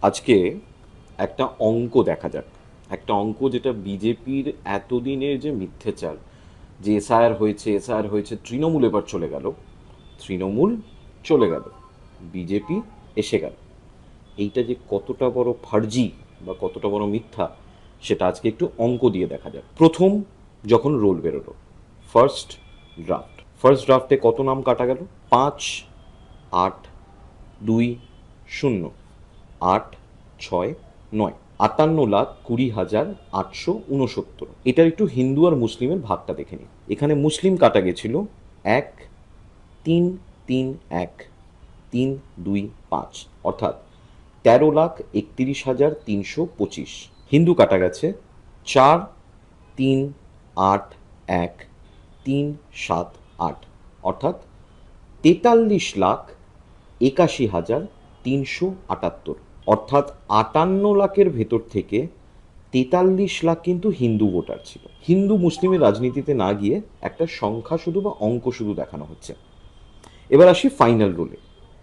আজকে একটা অঙ্ক দেখা যাক। একটা অঙ্ক যেটা বিজেপির এতদিনের যে মিথ্যাচার, যে এসআইআর হয়েছে, তৃণমূল এবার চলে গেল, তৃণমূল চলে গেল, বিজেপি এসে গেল। এইটা যে কতটা বড় ফার্জি বা কতটা বড় মিথ্যা, সেটা আজকে একটু অঙ্ক দিয়ে দেখা যাক। প্রথম যখন রোল বেরোলো, ফার্স্ট ড্রাফটে কত নাম কাটা গেল? 5, 8, 2, 0, 8, 6, 9, 58,20,869। এটার একটু হিন্দু আর মুসলিমের ভাগটা দেখে নিই। এখানে মুসলিম কাটা গেছিল 1, 3, 3, 1, 3, 2, 5, অর্থাৎ 13,31,325। হিন্দু কাটা গেছে 4, 3, 8, 1, 3, 7, 8, অর্থাৎ 43,81,378। অর্থাৎ 58 লাখের ভেতর থেকে 43 লাখ কিন্তু হিন্দু ভোটার ছিল। হিন্দু মুসলিমের রাজনীতিতে না গিয়ে একটা সংখ্যা শুধু বা অঙ্ক শুধু দেখানো হচ্ছে। এবার আসি ফাইনাল রোলে,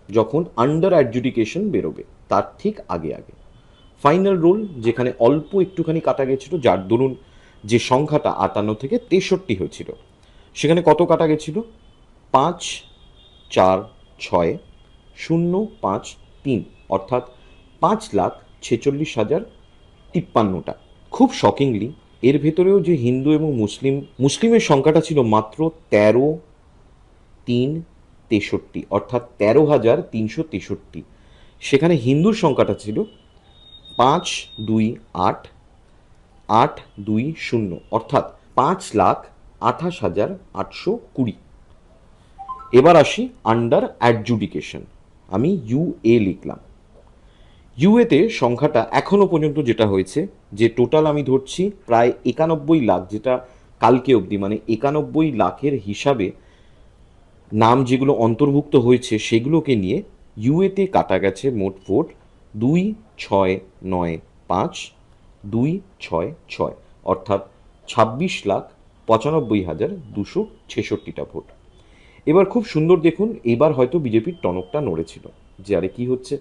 যখন আন্ডার অ্যাডজুডিকেশন বেরোবে তার ঠিক আগে আগে ফাইনাল রোল, যেখানে অল্প একটুখানি কাটা গেছিল, যার দরুন যে সংখ্যাটা 58 থেকে 63 হয়েছিল, সেখানে কত কাটা গেছিল? 5, 4, 6, 0, 5, 3, অর্থাৎ 5,46,53। খুব শকিংলি এর ভেতরেও যে হিন্দু এবং মুসলিমের সংখ্যাটা ছিল মাত্র 13,363, অর্থাৎ 13,363। সেখানে হিন্দুর সংখ্যাটা ছিল 5,2,8,8,2,0, অর্থাৎ 5,28,820। এবার আসি আন্ডার অ্যাডজুডিকেশন। আমি ইউএ লিখলাম। ইউএতে সংখ্যাটা এখনো পর্যন্ত যেটা হয়েছে, যে টোটাল আমি ধরছি প্রায় 91 লাখ, যেটা কালকে অবধি মানে 91 লাখের হিসাবে নাম যেগুলো অন্তর্ভুক্ত হয়েছে সেগুলোকে নিয়ে ইউএতে কাটা গেছে মোট ভোট 2,6,9,5,2,6,6, অর্থাৎ 26,95,266টা ভোট। এবার খুব সুন্দর দেখুন, এবার হয়তো বিজেপির টনকটা নড়েছিল যে আরে কি হচ্ছে,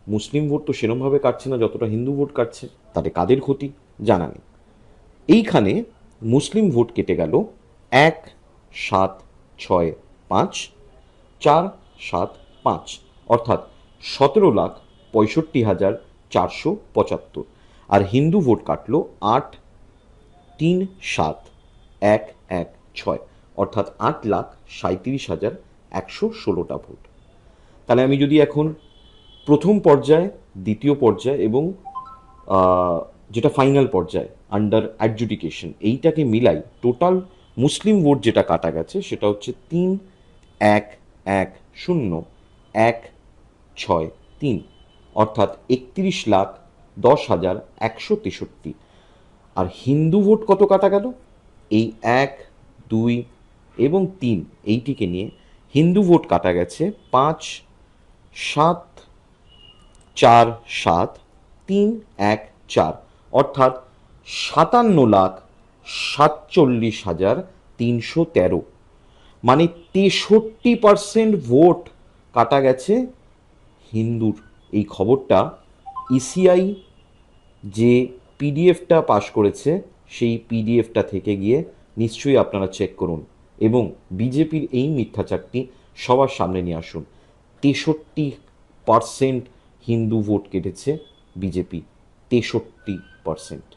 মুসলিম ভোট তো সেরমভাবে কাটছে না যতটা হিন্দু ভোট কাটছে, তাতে কাদের ক্ষতি জানা নেই। এইখানে মুসলিম ভোট কেটে গেল 1,7,6,5,4,7,5, অর্থাৎ 17,65,475। আর হিন্দু ভোট কাটলো 8,3,7,1,1,6, অর্থাৎ 8,37,116টা ভোট। তাহলে আমি যদি এখন প্রথম পর্যায়, দ্বিতীয় পর্যায় এবং যেটা ফাইনাল পর্যায় আন্ডার অ্যাডজুডিকেশন, এইটাকে মিলাই টোটাল মুসলিম ভোট যেটা কাটা গেছে সেটা হচ্ছে 3,1,1,0,1,6,3, অর্থাৎ 31,10,163। আর হিন্দু ভোট কত কাটা গেল? এই 1, 2 এবং 3 এইটিকে নিয়ে হিন্দু ভোট কাটা গেছে 5,7,4,7,3,1,4, অর্থাৎ 57,47,313। মানে 63% ভোট কাটা গেছে হিন্দুর। এই খবরটা ইসিআই যে পিডিএফটা পাশ করেছে সেই পিডিএফটা থেকে গিয়ে নিশ্চয়ই আপনারা চেক করুন এবং বিজেপির এই মিথ্যাচারটি সবার সামনে নিয়ে আসুন। 63% হিন্দু ভোট কেটেছে বিজেপি, 63%।